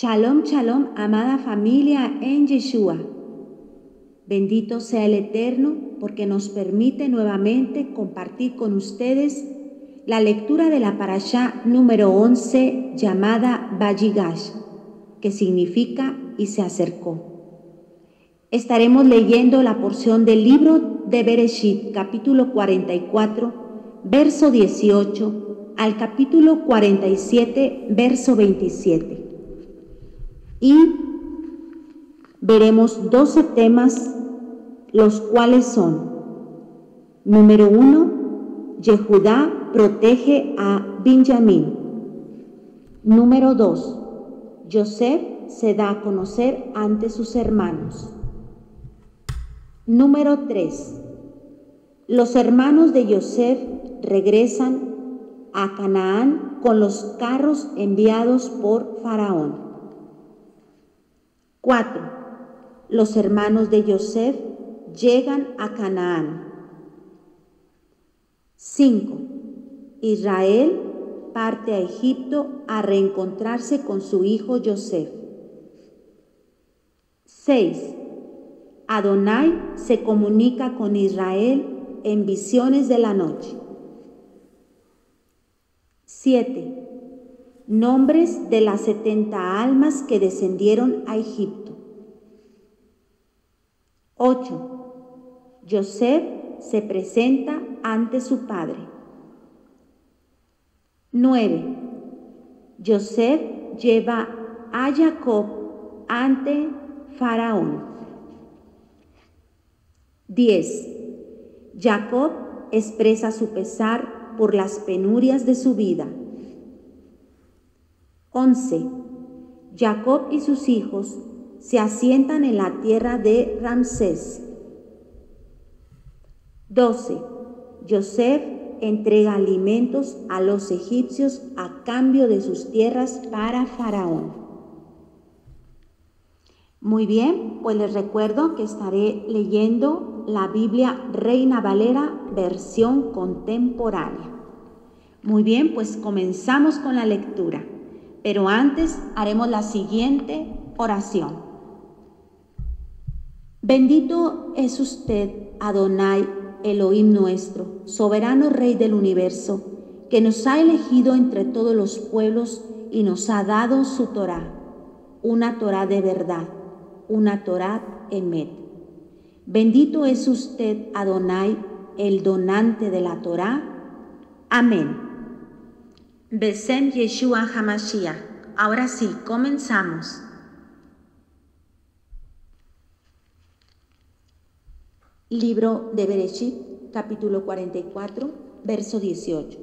Shalom, shalom, amada familia en Yeshua. Bendito sea el Eterno porque nos permite nuevamente compartir con ustedes la lectura de la parashá número 11 llamada Vayigash, que significa y se acercó. Estaremos leyendo la porción del libro de Bereshit, capítulo 44, verso 18, al capítulo 47, verso 27. Y veremos 12 temas, los cuales son: número 1, Yehudá protege a Benjamín. Número 2, Yosef se da a conocer ante sus hermanos. Número 3, los hermanos de Yosef regresan a Canaán con los carros enviados por Faraón. 4, los hermanos de Yosef llegan a Canaán. 5, Israel parte a Egipto a reencontrarse con su hijo Yosef. 6, Adonai se comunica con Israel en visiones de la noche. 7, nombres de las 70 almas que descendieron a Egipto. 8, Yosef se presenta ante su padre. 9, Yosef lleva a Jacob ante Faraón. 10, Jacob expresa su pesar por las penurias de su vida. 11, Jacob y sus hijos se asientan en la tierra de Ramsés. 12, Yosef entrega alimentos a los egipcios a cambio de sus tierras para Faraón. Muy bien, pues les recuerdo que estaré leyendo la Biblia Reina Valera, versión contemporánea. Muy bien, pues comenzamos con la lectura. Pero antes haremos la siguiente oración. Bendito es usted, Adonai, Elohim nuestro, soberano Rey del universo, que nos ha elegido entre todos los pueblos y nos ha dado su Torá, una Torá de verdad, una Torá emet. Bendito es usted, Adonai, el donante de la Torá. Amén. Besem Yeshua HaMashiach. Ahora sí, comenzamos. Libro de Bereshit, capítulo 44, verso 18.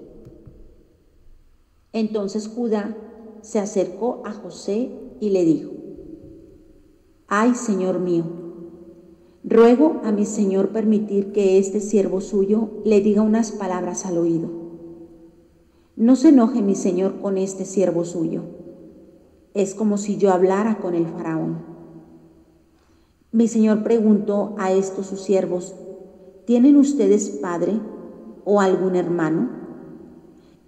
Entonces Judá se acercó a José y le dijo: Ay, Señor mío, ruego a mi Señor permitir que este siervo suyo le diga unas palabras al oído. No se enoje mi Señor con este siervo suyo. Es como si yo hablara con el faraón. Mi Señor preguntó a estos sus siervos: ¿Tienen ustedes padre o algún hermano?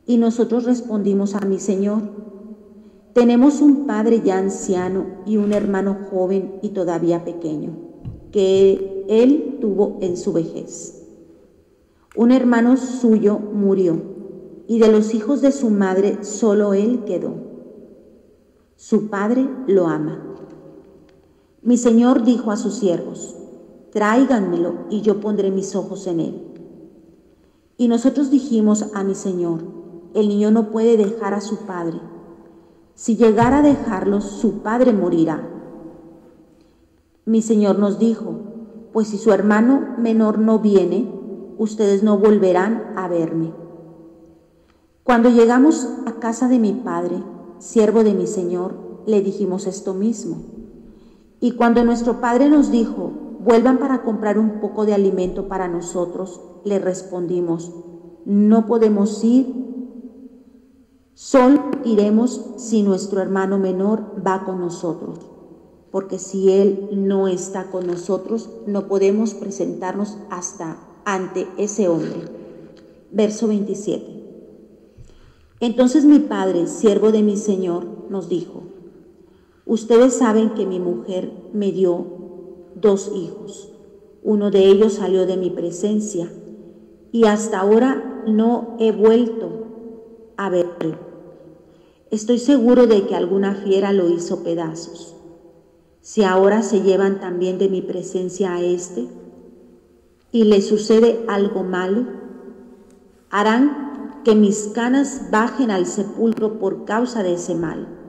Y nosotros respondimos a mi Señor: tenemos un padre ya anciano y un hermano joven y todavía pequeño, que él tuvo en su vejez. Un hermano suyo murió, y de los hijos de su madre solo él quedó. Su padre lo ama. Mi Señor dijo a sus siervos: tráiganmelo y yo pondré mis ojos en él. Y nosotros dijimos a mi Señor: el niño no puede dejar a su padre. Si llegara a dejarlo, su padre morirá. Mi Señor nos dijo: pues si su hermano menor no viene, ustedes no volverán a verme. Cuando llegamos a casa de mi padre, siervo de mi Señor, le dijimos esto mismo. Y cuando nuestro padre nos dijo: vuelvan para comprar un poco de alimento para nosotros, le respondimos: no podemos ir, solo iremos si nuestro hermano menor va con nosotros, porque si él no está con nosotros, no podemos presentarnos ante ese hombre. Verso 27. Entonces mi padre, siervo de mi Señor, nos dijo: Ustedes saben que mi mujer me dio 2 hijos. Uno de ellos salió de mi presencia y hasta ahora no he vuelto a verlo. Estoy seguro de que alguna fiera lo hizo pedazos. Si ahora se llevan también de mi presencia a este y le sucede algo malo, harán que mis canas bajen al sepulcro por causa de ese mal.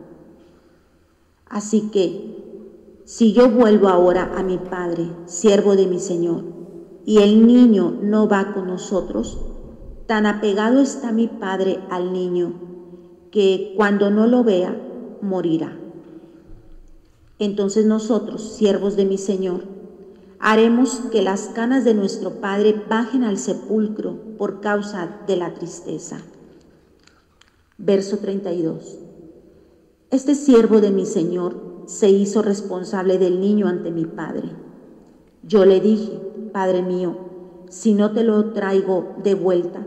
Así que, si yo vuelvo ahora a mi padre, siervo de mi Señor, y el niño no va con nosotros, tan apegado está mi padre al niño, que cuando no lo vea, morirá. Entonces nosotros, siervos de mi Señor, haremos que las canas de nuestro padre bajen al sepulcro por causa de la tristeza. Verso 32. Este siervo de mi Señor se hizo responsable del niño ante mi padre. Yo le dije: Padre mío, si no te lo traigo de vuelta,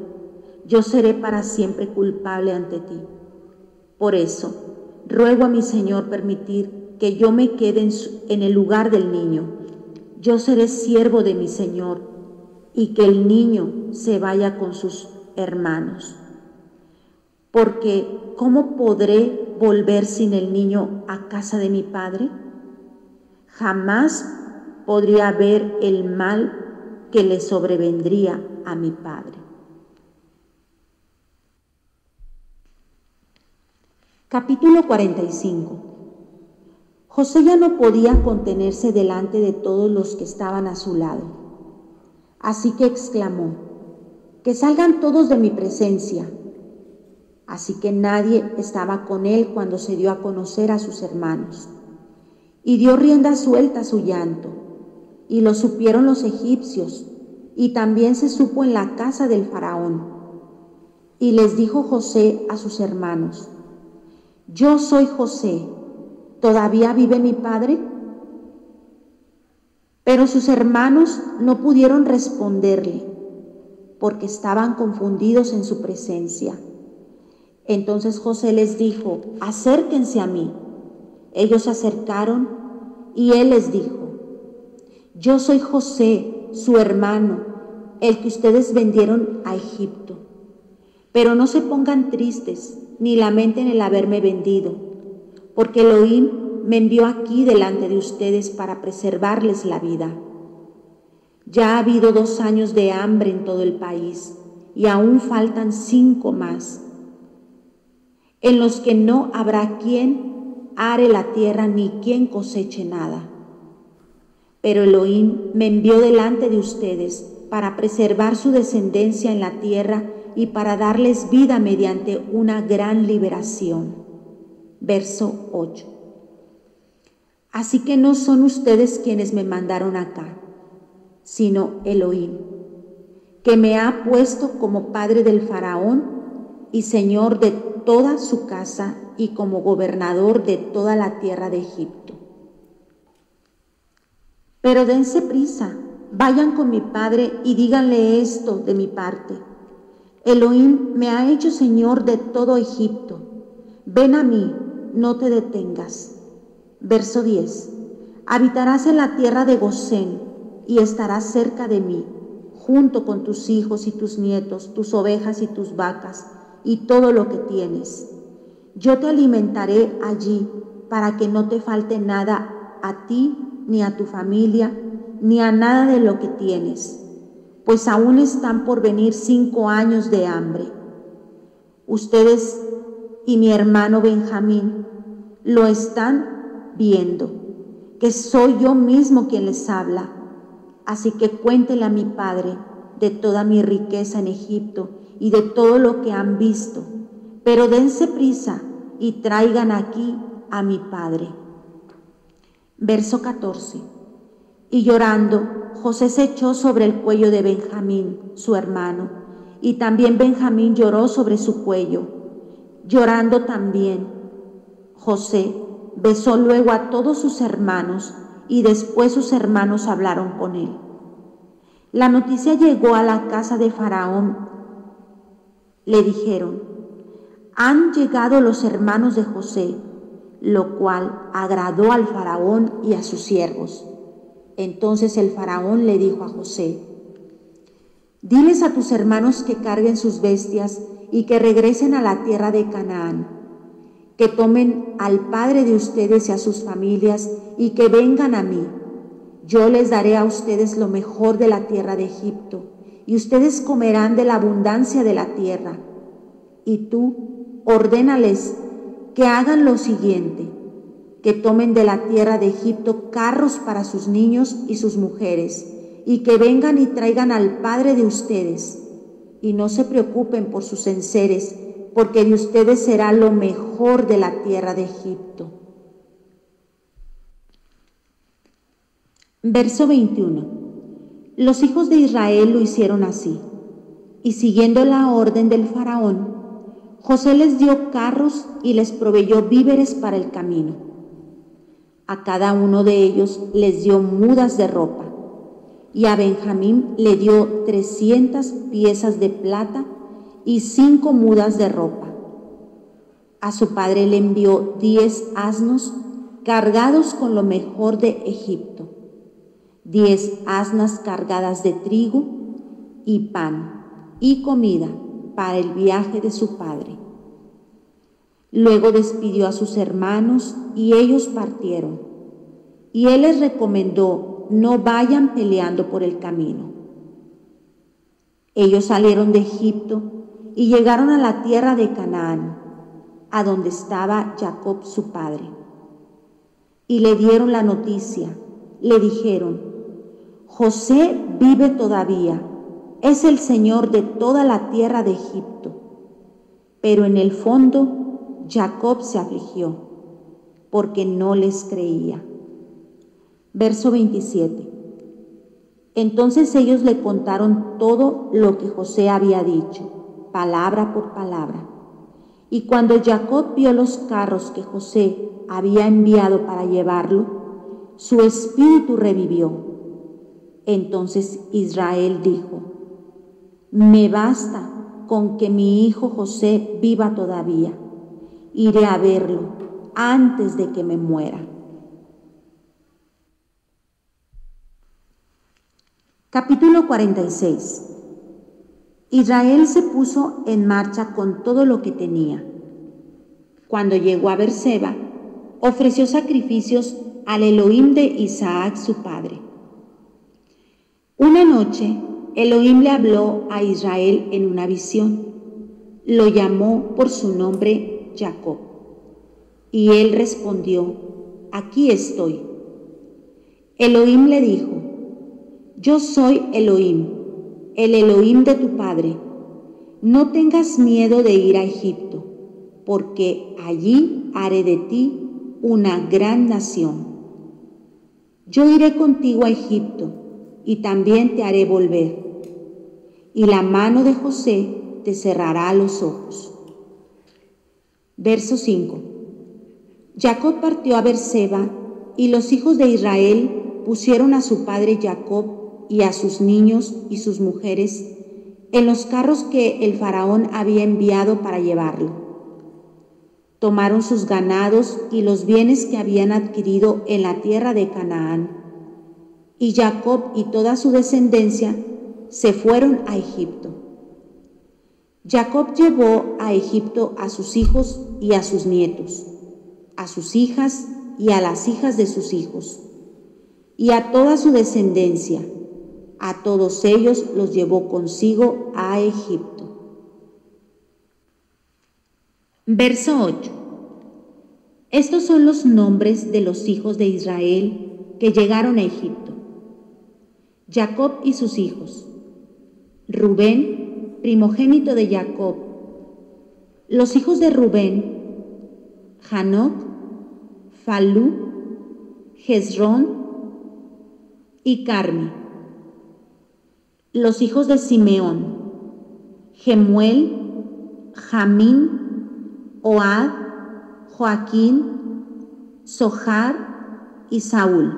yo seré para siempre culpable ante ti. Por eso, ruego a mi Señor permitir que yo me quede en el lugar del niño. Yo seré siervo de mi Señor, y que el niño se vaya con sus hermanos. Porque, ¿cómo podré volver sin el niño a casa de mi padre? Jamás podría ver el mal que le sobrevendría a mi padre. Capítulo 45. José ya no podía contenerse delante de todos los que estaban a su lado. Así que exclamó: que salgan todos de mi presencia. Así que nadie estaba con él cuando se dio a conocer a sus hermanos. Y dio rienda suelta a su llanto, y lo supieron los egipcios, y también se supo en la casa del faraón. Y les dijo José a sus hermanos: yo soy José, ¿todavía vive mi padre? Pero sus hermanos no pudieron responderle, porque estaban confundidos en su presencia. Entonces José les dijo: acérquense a mí. Ellos se acercaron y él les dijo: yo soy José, su hermano, el que ustedes vendieron a Egipto. Pero no se pongan tristes ni lamenten el haberme vendido, porque Elohim me envió aquí delante de ustedes para preservarles la vida. Ya ha habido 2 años de hambre en todo el país y aún faltan 5 más, en los que no habrá quien are la tierra ni quien coseche nada. Pero Elohim me envió delante de ustedes para preservar su descendencia en la tierra y para darles vida mediante una gran liberación. Verso 8. Así que no son ustedes quienes me mandaron acá, sino Elohim, que me ha puesto como padre del faraón y señor de toda su casa y como gobernador de toda la tierra de Egipto. Pero dense prisa, vayan con mi padre y díganle esto de mi parte: Elohim me ha hecho señor de todo Egipto. Ven a mí, no te detengas. Verso 10. Habitarás en la tierra de Gosén y estarás cerca de mí, junto con tus hijos y tus nietos, tus ovejas y tus vacas, y todo lo que tienes. Yo te alimentaré allí para que no te falte nada a ti, ni a tu familia, ni a nada de lo que tienes, pues aún están por venir 5 años de hambre. Ustedes y mi hermano Benjamín lo están viendo, que soy yo mismo quien les habla. Así que cuéntele a mi padre de toda mi riqueza en Egipto y de todo lo que han visto, pero dense prisa y traigan aquí a mi padre. Verso 14. Y llorando, José se echó sobre el cuello de Benjamín, su hermano, y también Benjamín lloró sobre su cuello. Llorando también, José besó luego a todos sus hermanos, y después sus hermanos hablaron con él. La noticia llegó a la casa de Faraón. Le dijeron: han llegado los hermanos de José, lo cual agradó al faraón y a sus siervos. Entonces el faraón le dijo a José: diles a tus hermanos que carguen sus bestias y que regresen a la tierra de Canaán, que tomen al padre de ustedes y a sus familias y que vengan a mí. Yo les daré a ustedes lo mejor de la tierra de Egipto, y ustedes comerán de la abundancia de la tierra. Y tú ordénales que hagan lo siguiente: que tomen de la tierra de Egipto carros para sus niños y sus mujeres, y que vengan y traigan al padre de ustedes. Y no se preocupen por sus enseres, porque de ustedes será lo mejor de la tierra de Egipto. Verso 21. Los hijos de Israel lo hicieron así, y siguiendo la orden del faraón, José les dio carros y les proveyó víveres para el camino. A cada uno de ellos les dio mudas de ropa, y a Benjamín le dio 300 piezas de plata y 5 mudas de ropa. A su padre le envió 10 asnos cargados con lo mejor de Egipto, 10 asnas cargadas de trigo y pan y comida para el viaje de su padre. Luego despidió a sus hermanos y ellos partieron. Y él les recomendó: no vayan peleando por el camino. Ellos salieron de Egipto y llegaron a la tierra de Canaán, a donde estaba Jacob su padre. Y le dieron la noticia, le dijeron: José vive todavía, es el Señor de toda la tierra de Egipto. Pero en el fondo Jacob se afligió, porque no les creía. Verso 27. Entonces ellos le contaron todo lo que José había dicho, palabra por palabra. Y cuando Jacob vio los carros que José había enviado para llevarlo, su espíritu revivió. Entonces Israel dijo: me basta con que mi hijo José viva todavía. Iré a verlo antes de que me muera. Capítulo 46. Israel se puso en marcha con todo lo que tenía. Cuando llegó a Beerseba, ofreció sacrificios al Elohim de Isaac su padre. Una noche, Elohim le habló a Israel en una visión. Lo llamó por su nombre Jacob. Y él respondió: aquí estoy. Elohim le dijo: yo soy Elohim, el Elohim de tu padre. No tengas miedo de ir a Egipto, porque allí haré de ti una gran nación. Yo iré contigo a Egipto y también te haré volver, y la mano de José te cerrará los ojos. Verso 5. Jacob partió a Beerseba, y los hijos de Israel pusieron a su padre Jacob y a sus niños y sus mujeres en los carros que el faraón había enviado para llevarlo. Tomaron sus ganados y los bienes que habían adquirido en la tierra de Canaán, y Jacob y toda su descendencia se fueron a Egipto. Jacob llevó a Egipto a sus hijos y a sus nietos, a sus hijas y a las hijas de sus hijos, y a toda su descendencia. A todos ellos los llevó consigo a Egipto. Verso 8. Estos son los nombres de los hijos de Israel que llegaron a Egipto. Jacob y sus hijos. Rubén, primogénito de Jacob. Los hijos de Rubén: Hanoc, Falú, Hezrón y Carmi. Los hijos de Simeón: Gemuel, Jamín, Ohad, Joaquín, Sohar y Saúl,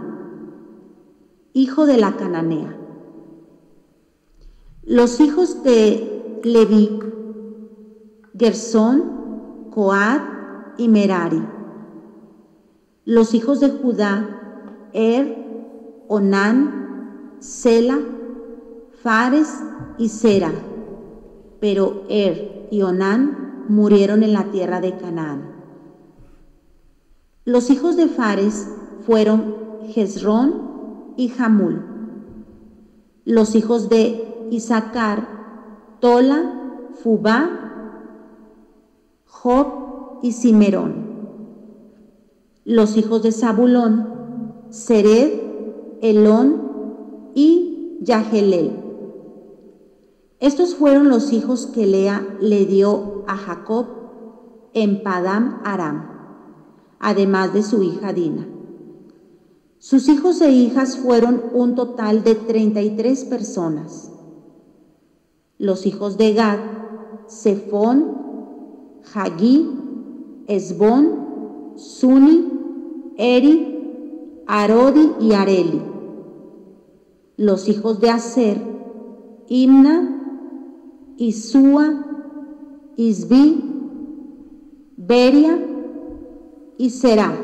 hijo de la cananea. Los hijos de Leví: Gersón, Coat y Merari. Los hijos de Judá, Onán, Sela, Fares y Zera. Pero y Onán murieron en la tierra de Canaán. Los hijos de Fares fueron Hezrón y Hamul. Los hijos de Isaacar, Tola, Fubá, Job y Simerón. Los hijos de Zabulón, Sered, Elón y Yahelel. Estos fueron los hijos que Lea le dio a Jacob en Padán Aram, además de su hija Dina. Sus hijos e hijas fueron un total de 33 personas. Los hijos de Gad, Sefón, Hagí, Esbón, Suni, Eri, Arodi y Areli. Los hijos de Aser, Imna, Isúa, Isbi, Beria y Será,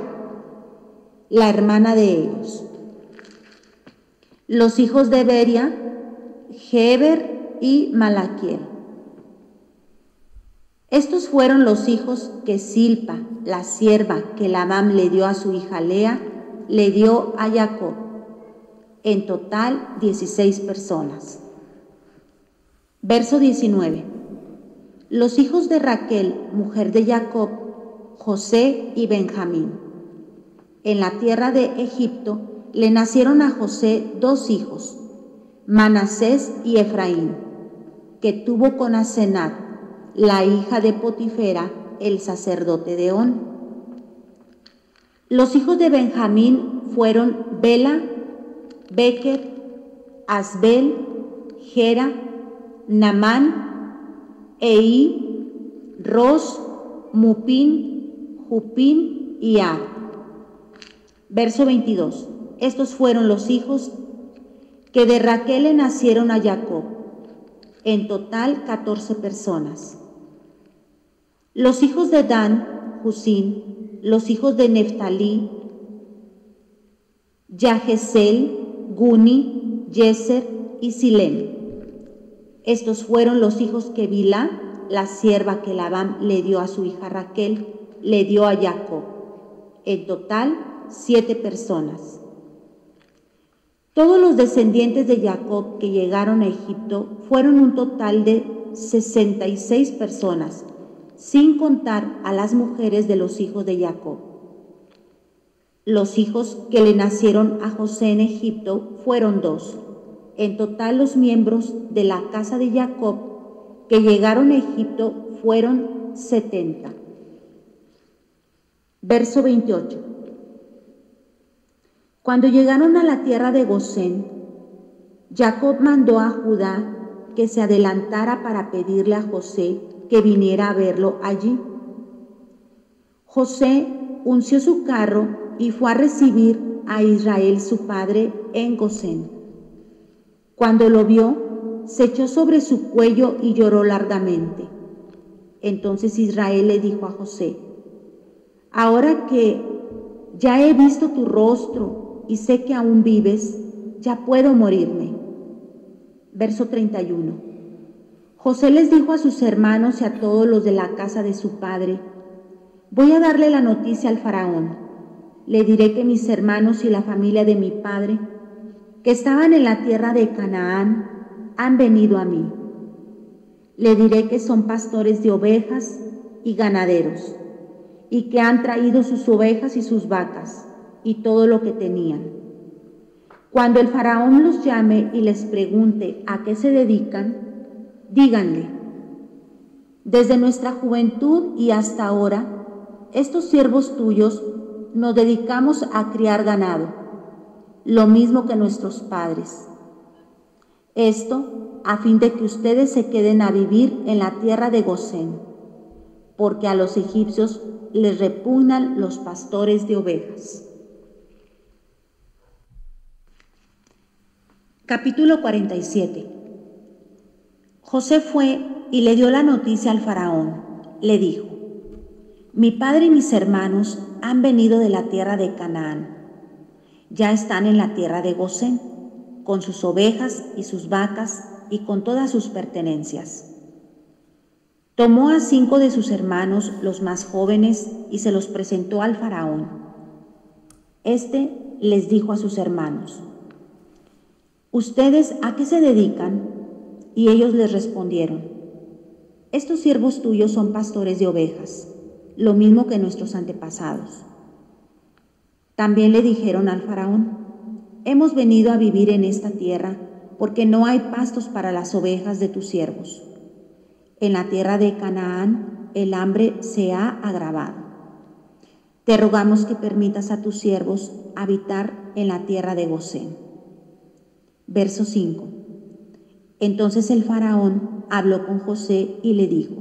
la hermana de ellos. Los hijos de Beria, Heber y Malaquiel. Estos fueron los hijos que Silpa, la sierva que Labán le dio a su hija Lea, le dio a Jacob. En total, 16 personas. Verso 19. Los hijos de Raquel, mujer de Jacob, José y Benjamín. En la tierra de Egipto le nacieron a José 2 hijos, Manasés y Efraín, que tuvo con Asenat, la hija de Potifera, el sacerdote de On. Los hijos de Benjamín fueron Bela, Beker, Asbel, Gera, Namán, Eí, Ros, Mupín, Jupín y Ar. Verso 22. Estos fueron los hijos que de Raquel le nacieron a Jacob. En total, 14 personas. Los hijos de Dan, Jusín. Los hijos de Neftalí, Yajesel, Guni, Yeser y Silem. Estos fueron los hijos que Bilhá, la sierva que Labán le dio a su hija Raquel, le dio a Jacob. En total, 7 personas. Todos los descendientes de Jacob que llegaron a Egipto fueron un total de 66 personas, sin contar a las mujeres de los hijos de Jacob. Los hijos que le nacieron a José en Egipto fueron 2. En total, los miembros de la casa de Jacob que llegaron a Egipto fueron 70. Verso 28. Cuando llegaron a la tierra de Gosén, Jacob mandó a Judá que se adelantara para pedirle a José que viniera a verlo allí. José unció su carro y fue a recibir a Israel su padre en Gosén. Cuando lo vio, se echó sobre su cuello y lloró largamente. Entonces Israel le dijo a José: ahora que ya he visto tu rostro y sé que aún vives, ya puedo morirme. Verso 31. José les dijo a sus hermanos y a todos los de la casa de su padre: voy a darle la noticia al faraón. Le diré que mis hermanos y la familia de mi padre, que estaban en la tierra de Canaán, han venido a mí. Le diré que son pastores de ovejas y ganaderos, y que han traído sus ovejas y sus vacas, y todo lo que tenían. Cuando el faraón los llame y les pregunte a qué se dedican, díganle: desde nuestra juventud y hasta ahora, estos siervos tuyos nos dedicamos a criar ganado, lo mismo que nuestros padres. Esto a fin de que ustedes se queden a vivir en la tierra de Gosén, porque a los egipcios les repugnan los pastores de ovejas. Capítulo 47. José fue y le dio la noticia al faraón. Le dijo: Mi padre y mis hermanos han venido de la tierra de Canaán. Ya están en la tierra de Gosén, con sus ovejas y sus vacas y con todas sus pertenencias. Tomó a 5 de sus hermanos, los más jóvenes, y se los presentó al faraón. Este les dijo a sus hermanos: ¿Ustedes a qué se dedican? Y ellos les respondieron: Estos siervos tuyos son pastores de ovejas, lo mismo que nuestros antepasados. También le dijeron al faraón: Hemos venido a vivir en esta tierra porque no hay pastos para las ovejas de tus siervos. En la tierra de Canaán el hambre se ha agravado. Te rogamos que permitas a tus siervos habitar en la tierra de Gosén. Verso 5. Entonces el faraón habló con José y le dijo: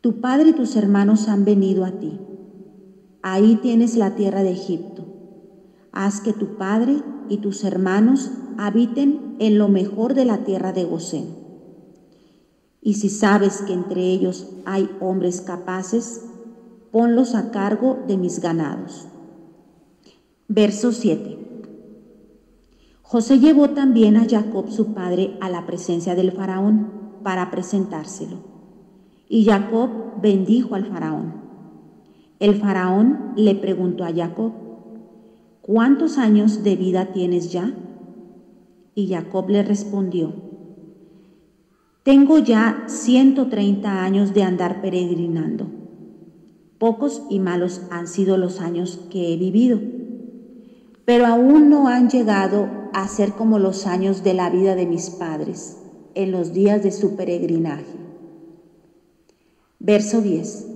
Tu padre y tus hermanos han venido a ti. Ahí tienes la tierra de Egipto. Haz que tu padre y tus hermanos habiten en lo mejor de la tierra de Gosén. Y si sabes que entre ellos hay hombres capaces, ponlos a cargo de mis ganados. Verso 7. José llevó también a Jacob su padre a la presencia del faraón para presentárselo. Y Jacob bendijo al faraón. El faraón le preguntó a Jacob: ¿Cuántos años de vida tienes ya? Y Jacob le respondió: Tengo ya 130 años de andar peregrinando. Pocos y malos han sido los años que he vivido, pero aún no han llegado a ser como los años de la vida de mis padres en los días de su peregrinaje. Verso 10.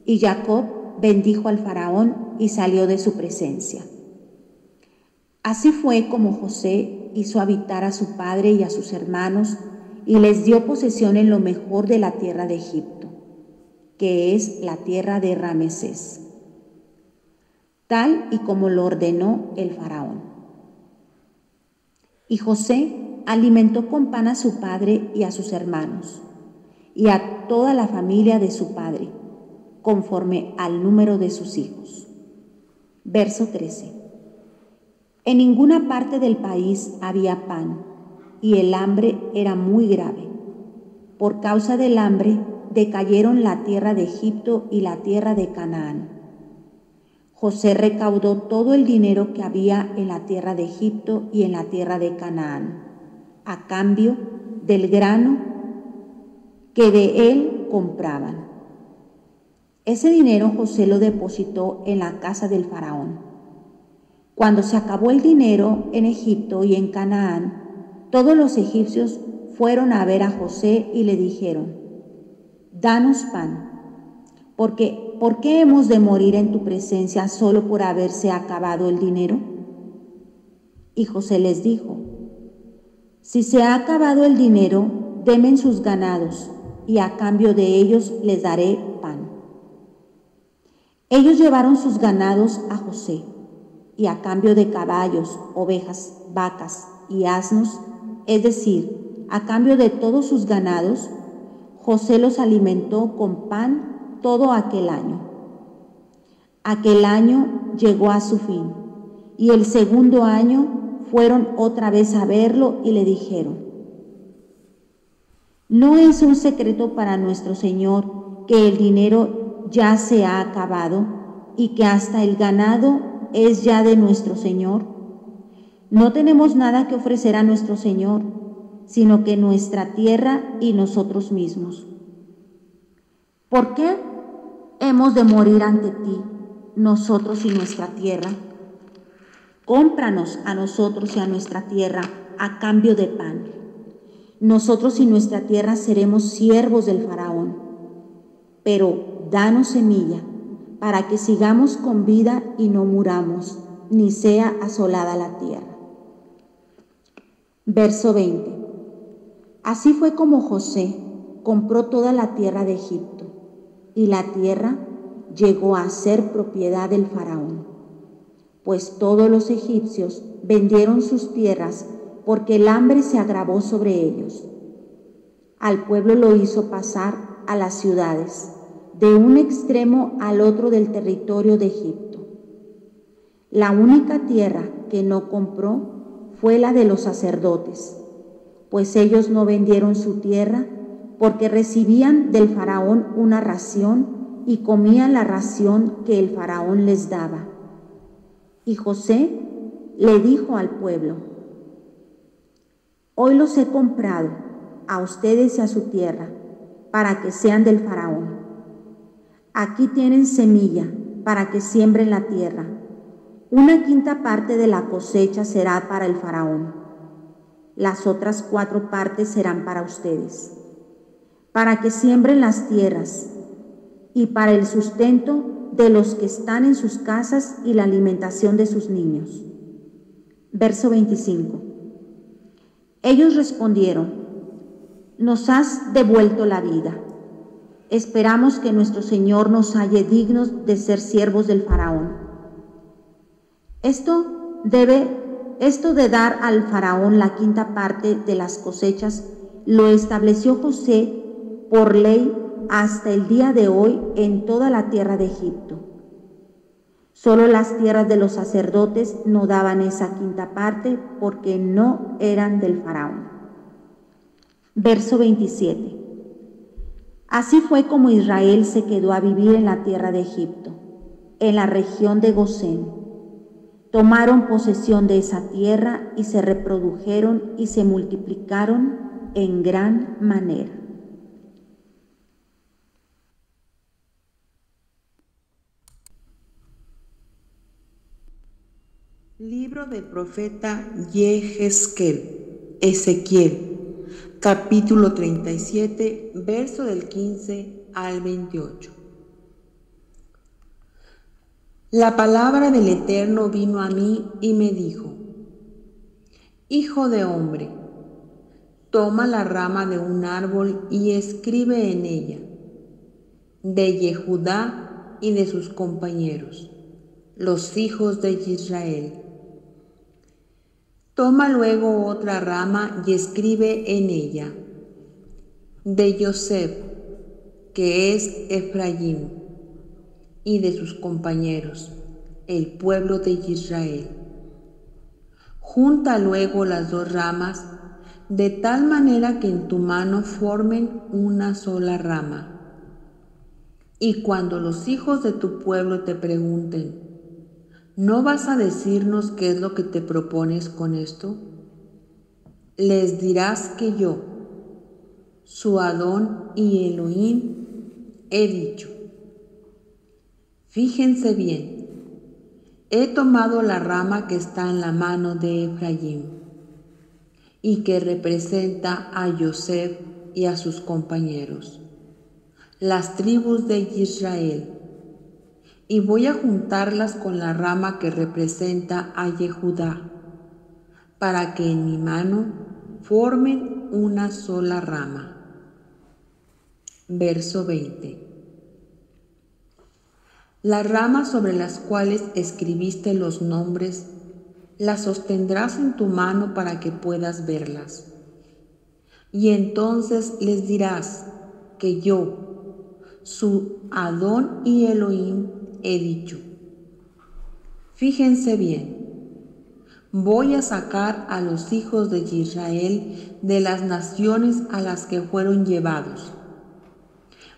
Y Jacob bendijo al faraón y salió de su presencia. Así fue como José hizo habitar a su padre y a sus hermanos y les dio posesión en lo mejor de la tierra de Egipto, que es la tierra de Ramesés, tal y como lo ordenó el faraón. Y José alimentó con pan a su padre y a sus hermanos, y a toda la familia de su padre, conforme al número de sus hijos. Verso 13. En ninguna parte del país había pan, y el hambre era muy grave. Por causa del hambre decayeron la tierra de Egipto y la tierra de Canaán. José recaudó todo el dinero que había en la tierra de Egipto y en la tierra de Canaán, a cambio del grano que de él compraban. Ese dinero José lo depositó en la casa del faraón. Cuando se acabó el dinero en Egipto y en Canaán, todos los egipcios fueron a ver a José y le dijeron: Danos pan, porque ¿por qué hemos de morir en tu presencia solo por haberse acabado el dinero? Y José les dijo: Si se ha acabado el dinero, denme sus ganados, y a cambio de ellos les daré pan. Ellos llevaron sus ganados a José, y a cambio de caballos, ovejas, vacas y asnos, es decir, a cambio de todos sus ganados, José los alimentó con pan todo aquel año. Aquel año llegó a su fin, y el segundo año fueron otra vez a verlo y le dijeron: ¿No es un secreto para nuestro Señor que el dinero ya se ha acabado y que hasta el ganado es ya de nuestro Señor? No tenemos nada que ofrecer a nuestro Señor, sino que nuestra tierra y nosotros mismos. ¿Por qué hemos de morir ante ti, nosotros y nuestra tierra? Cómpranos a nosotros y a nuestra tierra a cambio de pan. Nosotros y nuestra tierra seremos siervos del faraón, pero danos semilla para que sigamos con vida y no muramos, ni sea asolada la tierra. Verso 20. Así fue como José compró toda la tierra de Egipto, y la tierra llegó a ser propiedad del faraón, pues todos los egipcios vendieron sus tierras porque el hambre se agravó sobre ellos. Al pueblo lo hizo pasar a las ciudades, de un extremo al otro del territorio de Egipto. La única tierra que no compró fue la de los sacerdotes, pues ellos no vendieron su tierra porque recibían del faraón una ración y comían la ración que el faraón les daba. Y José le dijo al pueblo: hoy los he comprado a ustedes y a su tierra para que sean del faraón. Aquí tienen semilla para que siembren la tierra. Una quinta parte de la cosecha será para el faraón. Las otras 4 partes serán para ustedes, para que siembren las tierras y para el sustento de los que están en sus casas y la alimentación de sus niños. Verso 25. Ellos respondieron: nos has devuelto la vida. Esperamos que nuestro Señor nos halle dignos de ser siervos del faraón. Esto de dar al faraón la quinta parte de las cosechas lo estableció José por ley hasta el día de hoy en toda la tierra de Egipto. Solo las tierras de los sacerdotes no daban esa quinta parte porque no eran del faraón. Verso 27. Así fue como Israel se quedó a vivir en la tierra de Egipto, en la región de Gosén. Tomaron posesión de esa tierra y se reprodujeron y se multiplicaron en gran manera. Libro del profeta Yehezkel, Ezequiel, capítulo 37, verso del 15 al 28. La palabra del Eterno vino a mí y me dijo: hijo de hombre, toma la rama de un árbol y escribe en ella: de Yehudá y de sus compañeros, los hijos de Israel. Toma luego otra rama y escribe en ella: de Yosef, que es Efraín, y de sus compañeros, el pueblo de Israel. Junta luego las 2 ramas, de tal manera que en tu mano formen una sola rama. Y cuando los hijos de tu pueblo te pregunten: ¿no vas a decirnos qué es lo que te propones con esto? Les dirás que yo, su Adón y Elohim, he dicho: fíjense bien, he tomado la rama que está en la mano de Efraín y que representa a Yosef y a sus compañeros, las tribus de Israel, y voy a juntarlas con la rama que representa a Yehudá, para que en mi mano formen una sola rama. Verso 20. Las ramas sobre las cuales escribiste los nombres, las sostendrás en tu mano para que puedas verlas. Y entonces les dirás que yo, su Adón y Elohim, he dicho: fíjense bien, voy a sacar a los hijos de Israel de las naciones a las que fueron llevados.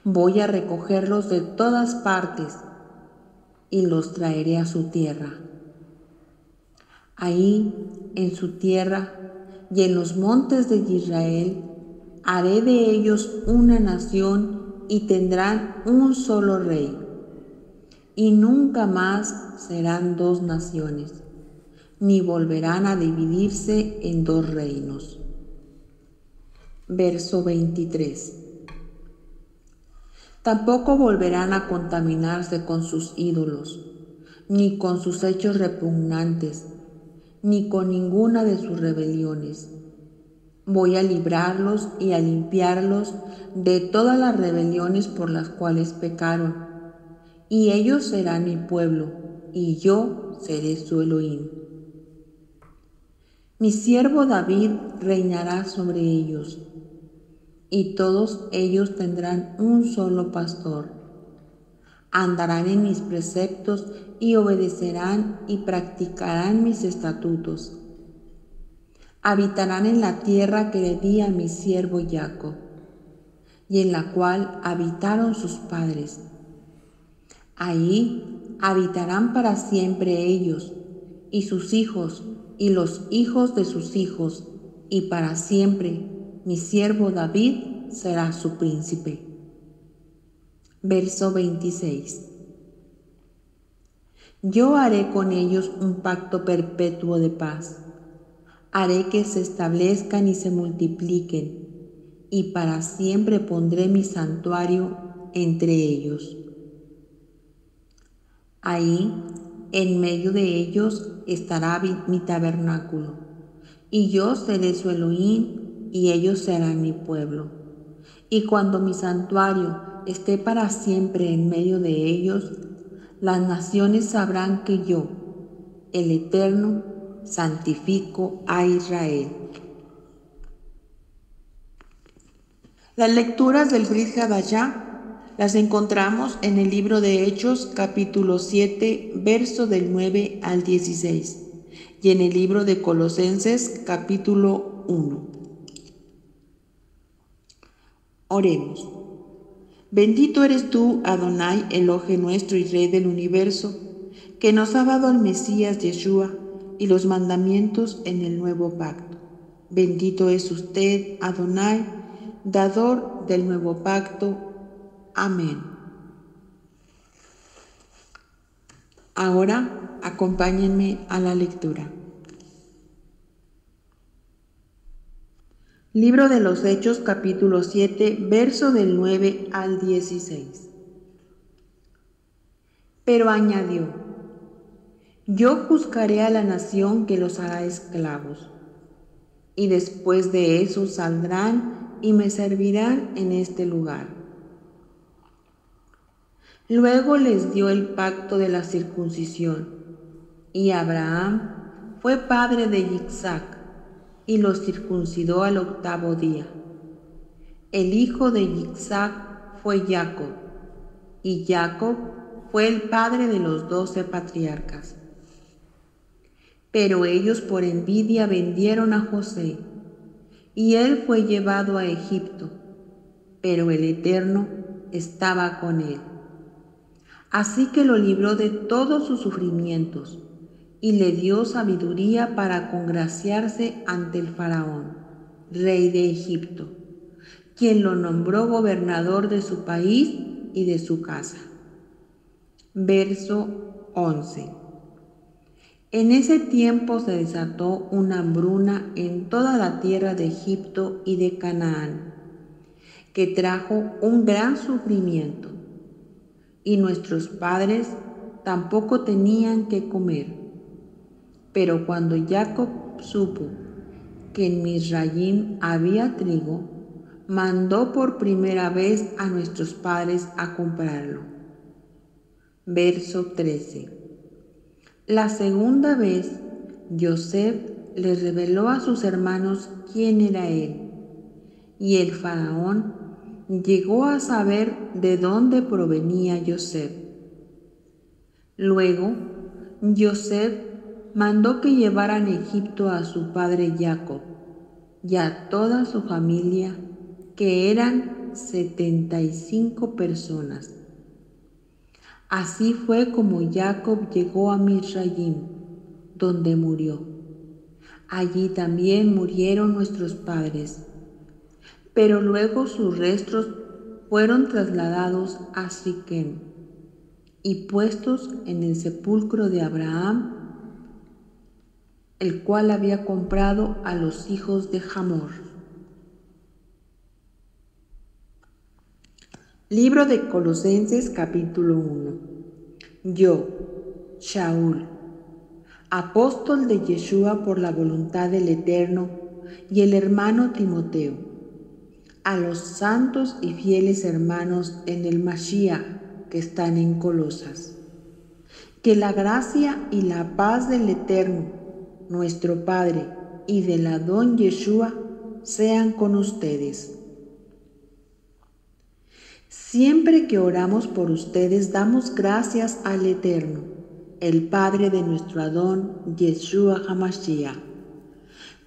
Voy a recogerlos de todas partes y los traeré a su tierra. Ahí, en su tierra y en los montes de Israel, haré de ellos una nación y tendrán un solo rey. Y nunca más serán 2 naciones, ni volverán a dividirse en 2 reinos. Verso 23. Tampoco volverán a contaminarse con sus ídolos, ni con sus hechos repugnantes, ni con ninguna de sus rebeliones. Voy a librarlos y a limpiarlos de todas las rebeliones por las cuales pecaron, y ellos serán mi pueblo, y yo seré su Elohim. Mi siervo David reinará sobre ellos, y todos ellos tendrán un solo pastor, Andarán en mis preceptos y obedecerán y practicarán mis estatutos. Habitarán en la tierra que le di a mi siervo Jacob, y en la cual habitaron sus padres. Ahí habitarán para siempre ellos, y sus hijos, y los hijos de sus hijos, y para siempre mi siervo David será su príncipe. Verso 26. Yo haré con ellos un pacto perpetuo de paz. Haré que se establezcan y se multipliquen, y para siempre pondré mi santuario entre ellos. Ahí, en medio de ellos, estará mi tabernáculo, y yo seré su Elohim, y ellos serán mi pueblo. Y cuando mi santuario esté para siempre en medio de ellos, las naciones sabrán que yo, el Eterno, santifico a Israel. Las lecturas del Brit Hadashah las encontramos en el libro de Hechos, capítulo 7, verso del 9 al 16, y en el libro de Colosenses, capítulo 1. Oremos. Bendito eres tú, Adonai, Elohe nuestro y Rey del universo, que nos ha dado al Mesías Yeshua y los mandamientos en el nuevo pacto. Bendito es usted, Adonai, dador del nuevo pacto. Amén. Ahora acompáñenme a la lectura. Libro de los Hechos, capítulo 7, verso del 9 al 16. Pero añadió: yo juzgaré a la nación que los hará esclavos, y después de eso saldrán y me servirán en este lugar. Luego les dio el pacto de la circuncisión, y Abraham fue padre de Isaac, y los circuncidó al 8º día. El hijo de Isaac fue Jacob, y Jacob fue el padre de los 12 patriarcas. Pero ellos por envidia vendieron a José, y él fue llevado a Egipto, pero el Eterno estaba con él. Así que lo libró de todos sus sufrimientos, y le dio sabiduría para congraciarse ante el faraón, rey de Egipto, quien lo nombró gobernador de su país y de su casa. Verso 11. En ese tiempo se desató una hambruna en toda la tierra de Egipto y de Canaán, que trajo un gran sufrimiento, y nuestros padres tampoco tenían que comer. Pero cuando Jacob supo que en Misraim había trigo, mandó por primera vez a nuestros padres a comprarlo. Verso 13. La segunda vez, Yosef les reveló a sus hermanos quién era él, y el faraón llegó a saber de dónde provenía Yosef. Luego, Yosef mandó que llevaran a Egipto a su padre Jacob y a toda su familia, que eran 75 personas. Así fue como Jacob llegó a Misraim, donde murió. Allí también murieron nuestros padres, pero luego sus restos fueron trasladados a Siquem y puestos en el sepulcro de Abraham, el cual había comprado a los hijos de Hamor. Libro de Colosenses, capítulo 1. Yo, Shaul, apóstol de Yeshua por la voluntad del Eterno, y el hermano Timoteo, a los santos y fieles hermanos en el Mashiach que están en Colosas. Que la gracia y la paz del Eterno, nuestro Padre, y del Adón Yeshua sean con ustedes. Siempre que oramos por ustedes, damos gracias al Eterno, el Padre de nuestro Adón, Yeshua HaMashiach,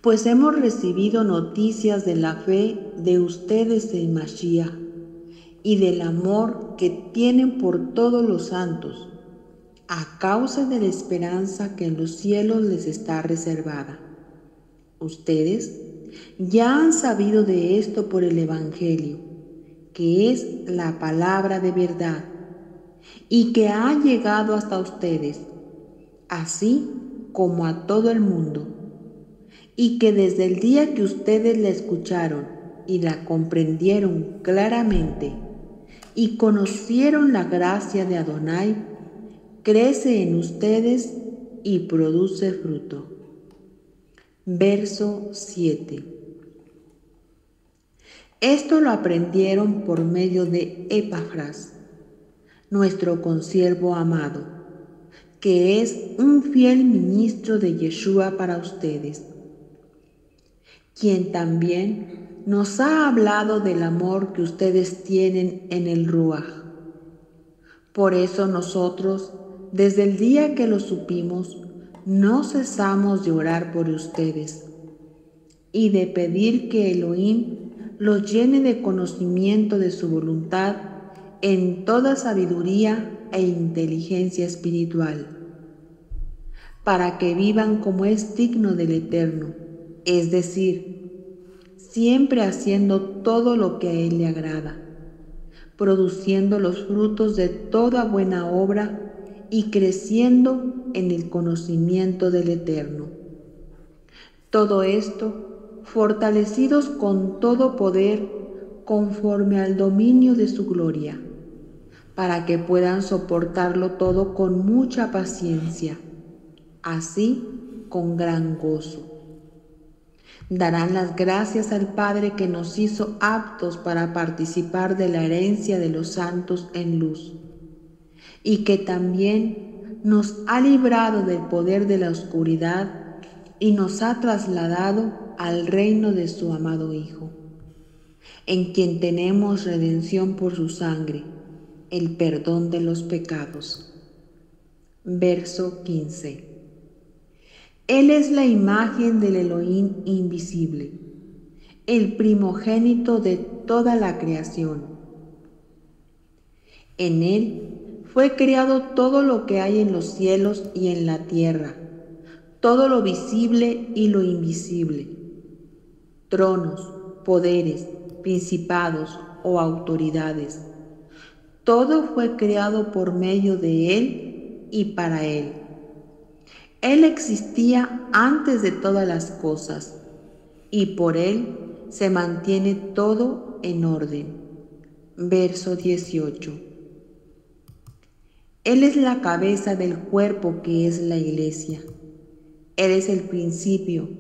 pues hemos recibido noticias de la fe de ustedes en Mashiach y del amor que tienen por todos los santos, a causa de la esperanza que en los cielos les está reservada. Ustedes ya han sabido de esto por el Evangelio, que es la palabra de verdad, y que ha llegado hasta ustedes, así como a todo el mundo, y que desde el día que ustedes la escucharon y la comprendieron claramente, y conocieron la gracia de Adonai, crece en ustedes y produce fruto. Verso 7. Esto lo aprendieron por medio de Epafras, nuestro consiervo amado, que es un fiel ministro de Yeshua para ustedes, quien también nos ha hablado del amor que ustedes tienen en el Ruach. Por eso nosotros, desde el día que lo supimos, no cesamos de orar por ustedes y de pedir que Elohim los llene de conocimiento de su voluntad en toda sabiduría e inteligencia espiritual, para que vivan como es digno del Eterno, es decir, siempre haciendo todo lo que a Él le agrada, produciendo los frutos de toda buena obra y creciendo en el conocimiento del Eterno. Todo esto fortalecidos con todo poder conforme al dominio de su gloria, para que puedan soportarlo todo con mucha paciencia, así con gran gozo. Darán las gracias al Padre que nos hizo aptos para participar de la herencia de los santos en luz, y que también nos ha librado del poder de la oscuridad y nos ha trasladado al reino de su amado Hijo, en quien tenemos redención por su sangre, el perdón de los pecados. Verso 15. Él es la imagen del Elohim invisible, el primogénito de toda la creación. En Él fue creado todo lo que hay en los cielos y en la tierra, todo lo visible y lo invisible, tronos, poderes, principados o autoridades. Todo fue creado por medio de Él y para Él. Él existía antes de todas las cosas, y por Él se mantiene todo en orden. Verso 18. Él es la cabeza del cuerpo que es la iglesia. Él es el principio,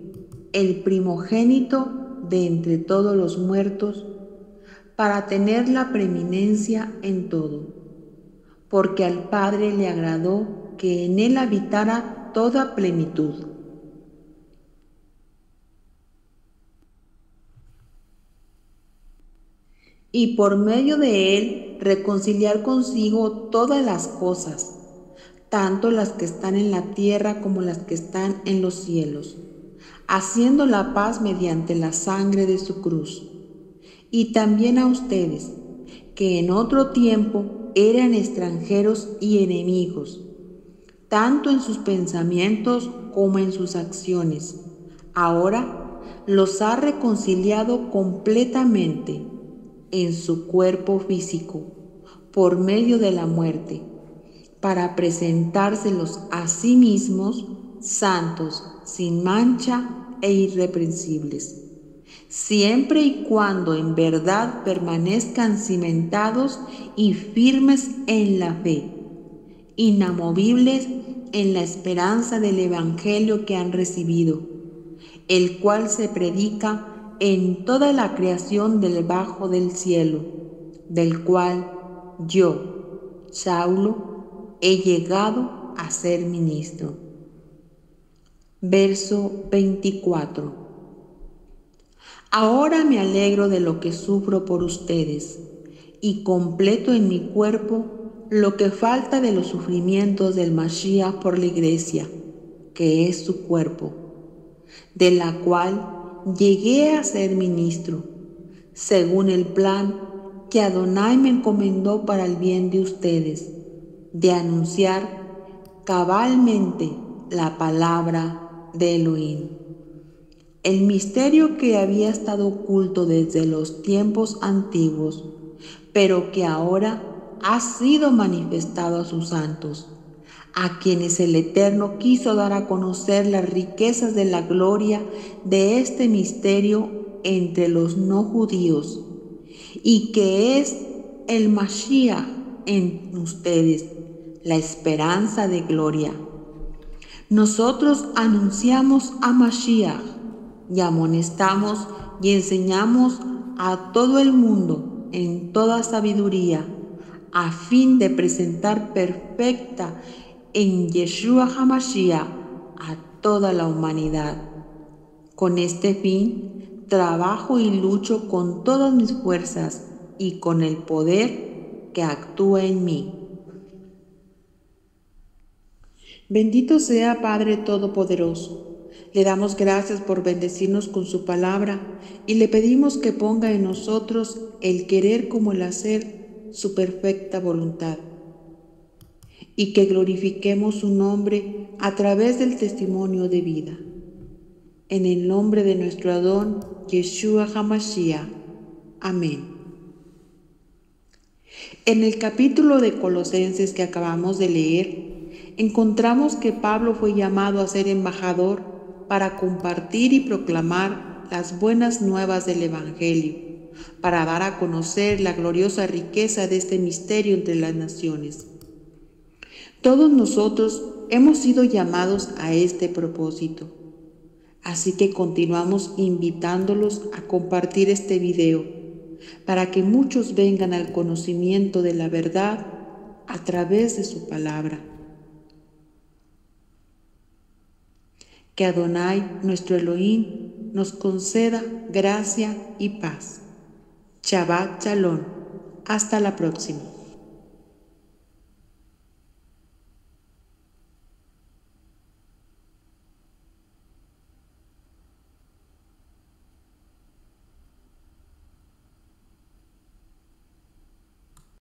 el primogénito de entre todos los muertos, para tener la preeminencia en todo, porque al Padre le agradó que en Él habitara toda plenitud. Y por medio de Él reconciliar consigo todas las cosas, tanto las que están en la tierra como las que están en los cielos, haciendo la paz mediante la sangre de su cruz. Y también a ustedes, que en otro tiempo eran extranjeros y enemigos, tanto en sus pensamientos como en sus acciones, ahora los ha reconciliado completamente en su cuerpo físico, por medio de la muerte, para presentárselos a sí mismos santos, sin mancha e irreprensibles, siempre y cuando en verdad permanezcan cimentados y firmes en la fe, inamovibles en la esperanza del Evangelio que han recibido, el cual se predica en toda la creación debajo del cielo, del cual yo, Saulo, he llegado a ser ministro. Verso 24. Ahora me alegro de lo que sufro por ustedes y completo en mi cuerpo lo que falta de los sufrimientos del Mashiach por la Iglesia, que es su cuerpo, de la cual llegué a ser ministro, según el plan que Adonai me encomendó para el bien de ustedes, de anunciar cabalmente la palabra de Elohim. El misterio que había estado oculto desde los tiempos antiguos, pero que ahora ha sido manifestado a sus santos, a quienes el Eterno quiso dar a conocer las riquezas de la gloria de este misterio entre los no judíos, y que es el Mashiach en ustedes, la esperanza de gloria. Nosotros anunciamos a Mashiach y amonestamos y enseñamos a todo el mundo en toda sabiduría, a fin de presentar perfecta en Yeshua HaMashiach a toda la humanidad. Con este fin, trabajo y lucho con todas mis fuerzas y con el poder que actúa en mí. Bendito sea Padre Todopoderoso. Le damos gracias por bendecirnos con su palabra y le pedimos que ponga en nosotros el querer como el hacer su perfecta voluntad, y que glorifiquemos su nombre a través del testimonio de vida. En el nombre de nuestro Adón, Yeshua HaMashiach. Amén. En el capítulo de Colosenses que acabamos de leer, encontramos que Pablo fue llamado a ser embajador para compartir y proclamar las buenas nuevas del Evangelio, para dar a conocer la gloriosa riqueza de este misterio entre las naciones. Todos nosotros hemos sido llamados a este propósito, así que continuamos invitándolos a compartir este video para que muchos vengan al conocimiento de la verdad a través de su palabra. Que Adonai, nuestro Elohim, nos conceda gracia y paz. Shabbat Shalom. Hasta la próxima.